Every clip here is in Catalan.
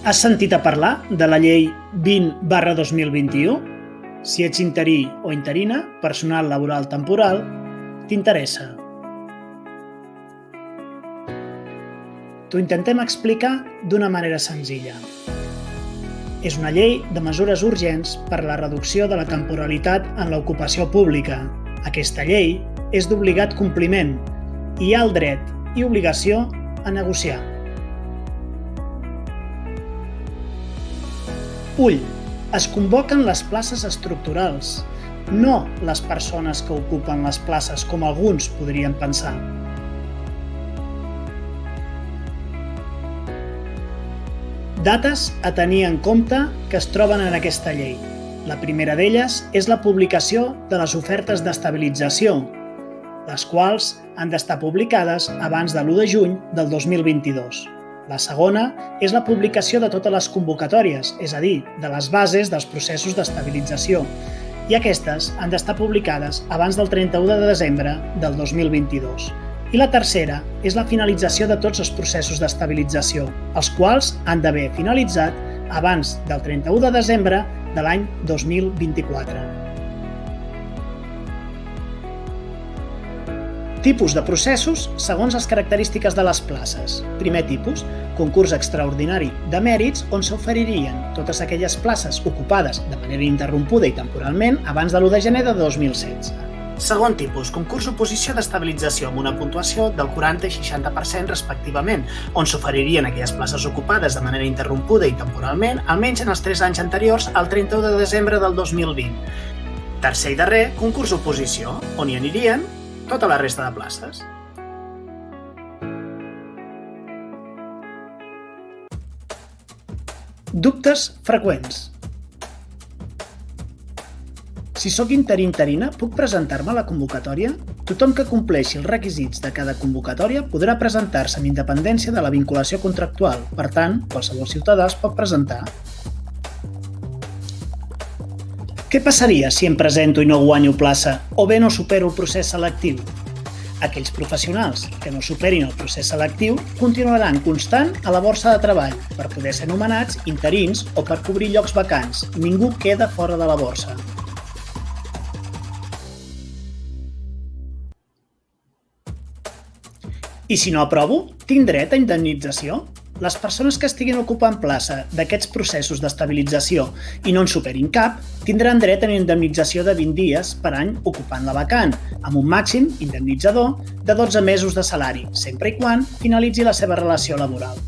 Has sentit a parlar de la llei 20/2021? Si ets interí o interina, personal laboral temporal, t'interessa. T'ho intentem explicar d'una manera senzilla. És una llei de mesures urgents per a la reducció de la temporalitat en l'ocupació pública. Aquesta llei és d'obligat compliment i hi ha el dret i obligació a negociar. Ull, es convoquen les places estructurals, no les persones que ocupen les places com alguns podrien pensar. Dates a tenir en compte que es troben en aquesta llei. La primera d'elles és la publicació de les ofertes d'estabilització, les quals han d'estar publicades abans de l'1 de juny del 2022. La segona és la publicació de totes les convocatòries, és a dir, de les bases dels processos d'estabilització, i aquestes han d'estar publicades abans del 31 de desembre del 2022. I la tercera és la finalització de tots els processos d'estabilització, els quals han d'haver finalitzat abans del 31 de desembre de l'any 2024. Tipus de processos segons les característiques de les places. Primer tipus, concurs extraordinari de mèrits on s'oferirien totes aquelles places ocupades de manera interrompuda i temporalment abans de l'1 de gener de 2016. Segon tipus, concurs oposició d'estabilització amb una puntuació del 40 i 60% respectivament, on s'oferirien aquelles places ocupades de manera interrompuda i temporalment almenys en els 3 anys anteriors al 31 de desembre del 2020. Tercer i darrer, concurs oposició, on hi anirien tota la resta de places. Dubtes freqüents. Si sóc interí-interina, puc presentar-me a la convocatòria? Tothom que compleixi els requisits de cada convocatòria podrà presentar-se amb independència de la vinculació contractual. Per tant, qualsevol ciutadà es pot presentar. Què passaria si em presento i no guanyo plaça o bé no supero el procés selectiu? Aquells professionals que no superin el procés selectiu continuaran constant a la borsa de treball per poder ser nomenats interins o per cobrir llocs vacants. Ningú queda fora de la borsa. I si no aprovo, tinc dret a indemnització? Les persones que estiguin ocupant plaça d'aquests processos d'estabilització i no en superin cap, tindran dret a una indemnització de 20 dies per any ocupant la vacant, amb un màxim indemnitzador de 12 mesos de salari, sempre i quan finalitzi la seva relació laboral.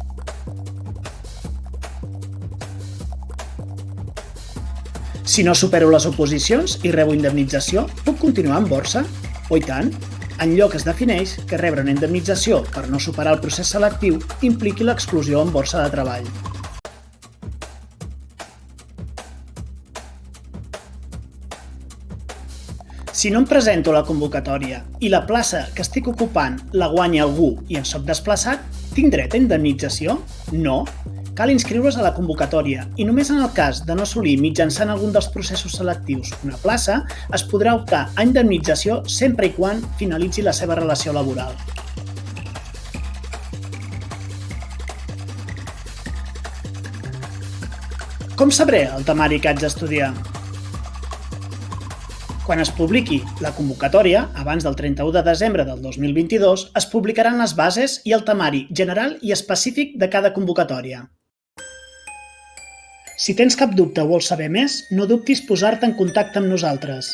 Si no supero les oposicions i rebo indemnització, puc continuar en borsa? Oh, i tant! Enlloc es defineix que rebre una indemnització per no superar el procés selectiu impliqui l'exclusió en borsa de treball. Si no em presento a la convocatòria i la plaça que estic ocupant la guanya algú i en soc desplaçat, tinc dret a indemnització? No. Cal inscriure's a la convocatòria i només en el cas de no assolir mitjançant algun dels processos selectius una plaça, es podrà optar a indemnització sempre i quan finalitzi la seva relació laboral. Com sabré el temari que haig d'estudiar? Quan es publiqui la convocatòria, abans del 31 de desembre del 2022, es publicaran les bases i el temari general i específic de cada convocatòria. Si tens cap dubte o vols saber més, no dubtis posar-te en contacte amb nosaltres.